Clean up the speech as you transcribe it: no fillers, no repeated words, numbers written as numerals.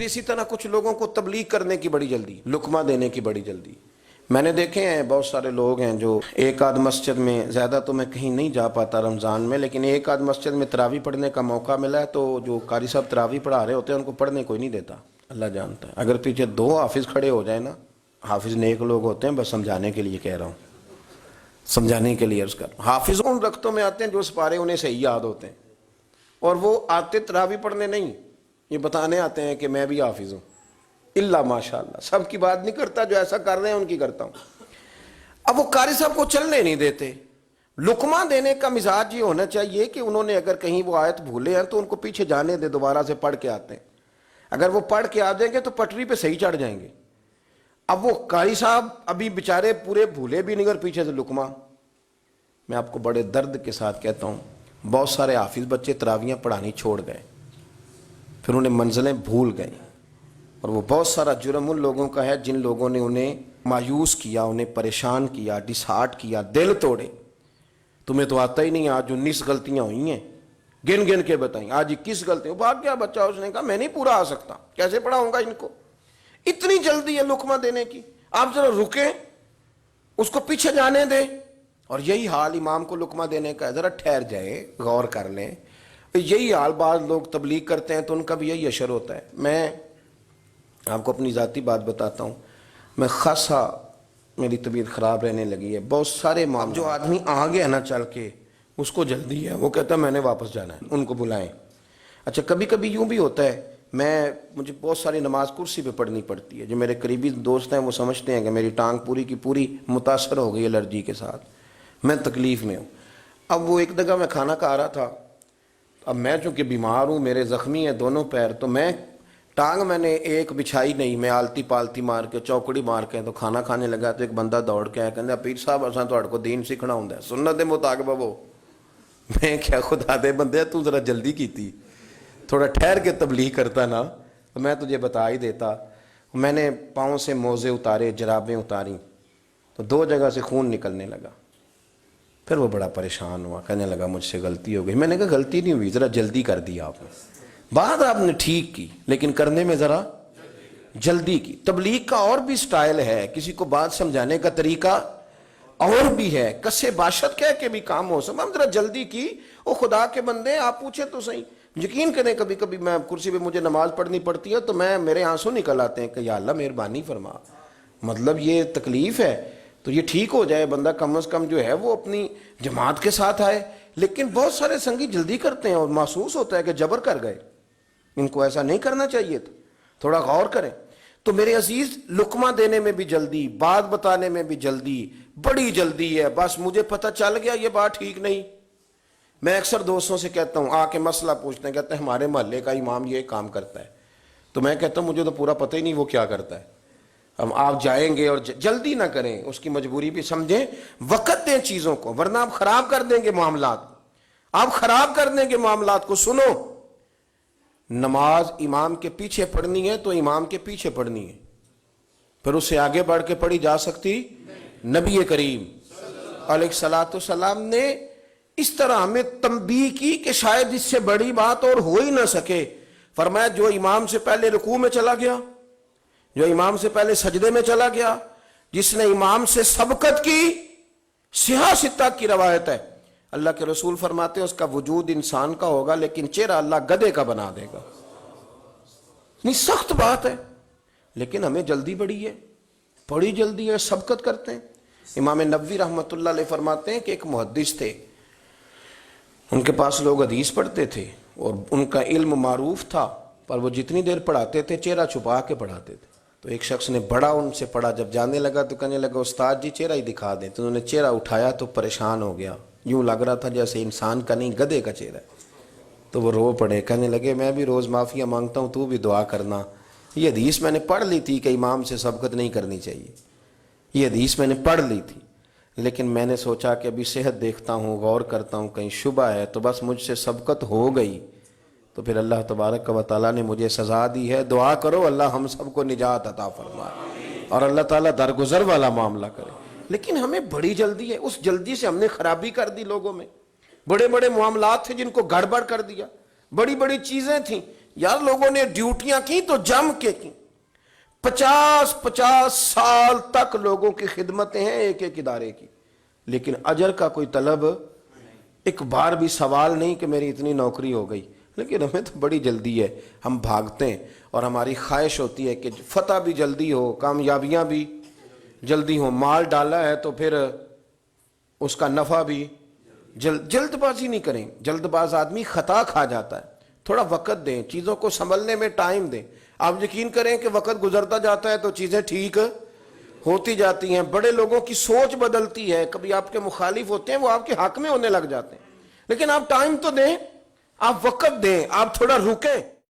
پھر اسی طرح کچھ لوگوں کو تبلیغ کرنے کی بڑی جلدی، لقمہ دینے کی بڑی جلدی۔ میں نے دیکھے ہیں بہت سارے لوگ ہیں جو ایک آدھ مسجد میں، زیادہ تو میں کہیں نہیں جا پاتا رمضان میں، لیکن ایک آدھ مسجد میں تراویح پڑھنے کا موقع ملا ہے تو جو قاری صاحب تراویح پڑھا رہے ہوتے ہیں ان کو پڑھنے کوئی نہیں دیتا، اللہ جانتا ہے۔ اگر پیچھے 2 حافظ کھڑے ہو جائیں نا، حافظ نیک لوگ ہوتے ہیں، بس سمجھانے کے لیے کہہ رہا ہوں، سمجھانے کے لیے عرض کر رہا ہوں۔ حافظ ان رکعتوں میں آتے ہیں جو اس پارے انہیں صحیح یاد ہوتے ہیں، اور وہ آتے تراویح پڑھنے نہیں، یہ بتانے آتے ہیں کہ میں بھی حافظ ہوں۔ اللہ ماشاءاللہ، سب کی بات نہیں کرتا، جو ایسا کر رہے ہیں ان کی کرتا ہوں۔ اب وہ قاری صاحب کو چلنے نہیں دیتے۔ لقمہ دینے کا مزاج یہ ہونا چاہیے کہ انہوں نے اگر کہیں وہ آیت بھولے ہیں تو ان کو پیچھے جانے دے، دوبارہ سے پڑھ کے آتے ہیں۔ اگر وہ پڑھ کے آ جائیں گے تو پٹری پہ صحیح چڑھ جائیں گے۔ اب وہ قاری صاحب ابھی بیچارے پورے بھولے بھی نہیں اور پیچھے سے لقمہ۔ میں آپ کو بڑے درد کے ساتھ کہتا ہوں، بہت سارے حافظ بچے تراویحیں پڑھانی چھوڑ گئے، پھر انہیں منزلیں بھول گئیں، اور وہ بہت سارا جرم ان لوگوں کا ہے جن لوگوں نے انہیں مایوس کیا، انہیں پریشان کیا، ڈسہارٹ کیا، دل توڑے۔ تمہیں تو آتا ہی نہیں، آج 19 غلطیاں ہوئی ہیں، گن گن کے بتائیں، آج 21 غلطیاں۔ بھاگ گیا بچہ، اس نے کہا میں نہیں پورا آ سکتا، کیسے پڑھاؤں گا ان کو؟ اتنی جلدی ہے لقمہ دینے کی، آپ ذرا رکیں، اس کو پیچھے جانے دیں۔ اور یہی حال امام کو لقمہ دینے کا ہے، ذرا ٹھہر جائے، غور کر لیں۔ یہی حال بعض لوگ تبلیغ کرتے ہیں تو ان کا بھی یہی اشر ہوتا ہے۔ میں آپ کو اپنی ذاتی بات بتاتا ہوں، میں خاصا میری طبیعت خراب رہنے لگی ہے، بہت سارے معاملات، جو آدمی آ گیا نا چل کے، اس کو جلدی ہے، وہ کہتا ہے میں نے واپس جانا ہے، ان کو بلائیں۔ اچھا کبھی کبھی یوں بھی ہوتا ہے، مجھے بہت ساری نماز کرسی پہ پڑھنی پڑتی ہے، جو میرے قریبی دوست ہیں وہ سمجھتے ہیں کہ میری ٹانگ پوری کی پوری متاثر ہو گئی الرجی کے ساتھ، میں تکلیف میں ہوں۔ اب وہ ایک جگہ میں کھانا کھا رہا تھا، اب میں چونکہ بیمار ہوں، میرے زخمی ہیں دونوں پیر، تو میں نے ایک بچھائی نہیں، میں آلتی پالتی مار کے، چوکڑی مار کے تو کھانا کھانے لگا، تو ایک بندہ دوڑ کے آیا، کہندا پیر صاحب اساں تہاڈے کو دین سیکھنا ہوندا ہے، سنت دے مطابق وہ۔ میں کیا خدا دے بندے، تو ذرا جلدی کیتی، تھوڑا ٹھہر کے تبلیغ کرتا نا تو میں تجھے بتا ہی دیتا۔ میں نے پاؤں سے موزے اتارے، جرابیں اتاری، تو 2 جگہ سے خون نکلنے لگا۔ پھر وہ بڑا پریشان ہوا، کہنے لگا مجھ سے غلطی ہو گئی۔ میں نے کہا غلطی نہیں ہوئی، ذرا جلدی کر دی آپ نے، بات آپ نے ٹھیک کی لیکن کرنے میں ذرا جلدی کی۔ تبلیغ کا اور بھی سٹائل ہے، کسی کو بات سمجھانے کا طریقہ اور بھی ہے، کسے باشد کہہ کے بھی کام ہو سکتا۔ ہم ذرا جلدی کی، او خدا کے بندے آپ پوچھیں تو صحیح۔ یقین کریں کبھی کبھی میں کرسی پہ مجھے نماز پڑھنی پڑتی ہے تو میرے آنسو نکل آتے ہیں کہ یا اللہ مہربانی فرما، مطلب یہ تکلیف ہے تو یہ ٹھیک ہو جائے، بندہ کم از کم جو ہے وہ اپنی جماعت کے ساتھ آئے۔ لیکن بہت سارے سنگی جلدی کرتے ہیں اور محسوس ہوتا ہے کہ جبر کر گئے، ان کو ایسا نہیں کرنا چاہیے تھا، تھوڑا غور کریں۔ تو میرے عزیز، لقمہ دینے میں بھی جلدی، بات بتانے میں بھی جلدی، بڑی جلدی ہے، بس مجھے پتہ چل گیا یہ بات ٹھیک نہیں۔ میں اکثر دوستوں سے کہتا ہوں، آ کے مسئلہ پوچھتے ہیں، کہتے ہیں ہمارے محلے کا امام یہ کام کرتا ہے، تو میں کہتا ہوں مجھے تو پورا پتہ ہی نہیں وہ کیا کرتا ہے۔ ہم آپ جائیں گے اور جلدی نہ کریں، اس کی مجبوری بھی سمجھیں، وقت دیں چیزوں کو، ورنہ آپ خراب کر دیں گے معاملات، آپ خراب کر دیں گے معاملات کو۔ سنو، نماز امام کے پیچھے پڑھنی ہے تو امام کے پیچھے پڑھنی ہے، پھر اس سے آگے بڑھ کے پڑھی جا سکتی؟ نبی کریم علیہ الصلوۃ والسلام نے اس طرح ہمیں تنبیہ کی کہ شاید اس سے بڑی بات اور ہو ہی نہ سکے۔ فرمایا جو امام سے پہلے رکوع میں چلا گیا، جو امام سے پہلے سجدے میں چلا گیا، جس نے امام سے سبقت کی، صحاح ستہ کی روایت ہے، اللہ کے رسول فرماتے ہیں اس کا وجود انسان کا ہوگا لیکن چہرہ اللہ گدھے کا بنا دے گا۔ اتنی سخت بات ہے، لیکن ہمیں جلدی بڑی ہے، بڑی جلدی ہے، سبقت کرتے ہیں۔ امام نووی رحمۃ اللہ علیہ فرماتے ہیں کہ ایک محدث تھے، ان کے پاس لوگ حدیث پڑھتے تھے اور ان کا علم معروف تھا، پر وہ جتنی دیر پڑھاتے تھے چہرہ چھپا کے پڑھاتے تھے۔ تو ایک شخص نے بڑا ان سے پڑھا، جب جانے لگا تو کہنے لگا استاد جی چہرہ ہی دکھا دیں۔ تو انہوں نے چہرہ اٹھایا تو پریشان ہو گیا، یوں لگ رہا تھا جیسے انسان کا نہیں گدھے کا چہرہ ہے۔ تو وہ رو پڑے، کہنے لگے میں بھی روز معافیاں مانگتا ہوں، تو بھی دعا کرنا۔ یہ حدیث میں نے پڑھ لی تھی کہ امام سے سبقت نہیں کرنی چاہیے، یہ حدیث میں نے پڑھ لی تھی، لیکن میں نے سوچا کہ ابھی صحت دیکھتا ہوں، غور کرتا ہوں، کہیں شبہ ہے تو بس مجھ سے سبقت ہو گئی، تو پھر اللہ تبارک و تعالیٰ نے مجھے سزا دی ہے۔ دعا کرو اللہ ہم سب کو نجات عطا فرمائے اور اللہ تعالیٰ درگزر والا معاملہ کرے۔ لیکن ہمیں بڑی جلدی ہے، اس جلدی سے ہم نے خرابی کر دی لوگوں میں۔ بڑے بڑے معاملات تھے جن کو گڑبڑ کر دیا، بڑی بڑی چیزیں تھیں یار لوگوں نے ڈیوٹیاں کی تو جم کے کی، 50 سال تک لوگوں کی خدمتیں ہیں ایک ایک ادارے کی، لیکن اجر کا کوئی طلب، ایک بار بھی سوال نہیں کہ میری اتنی نوکری ہو گئی. لیکن ہمیں تو بڑی جلدی ہے، ہم بھاگتے ہیں، اور ہماری خواہش ہوتی ہے کہ فتح بھی جلدی ہو، کامیابیاں بھی جلدی ہو، مال ڈالا ہے تو پھر اس کا نفع بھی جلد بازی نہیں کریں. جلد باز آدمی خطا کھا جاتا ہے. تھوڑا وقت دیں، چیزوں کو سنبھلنے میں ٹائم دیں. آپ یقین کریں کہ وقت گزرتا جاتا ہے تو چیزیں ٹھیک ہوتی جاتی ہیں. بڑے لوگوں کی سوچ بدلتی ہے، کبھی آپ کے مخالف ہوتے ہیں وہ آپ کے حق میں ہونے لگ جاتے ہیں، لیکن آپ ٹائم تو دیں، آپ وقت دیں، آپ تھوڑا رکیں.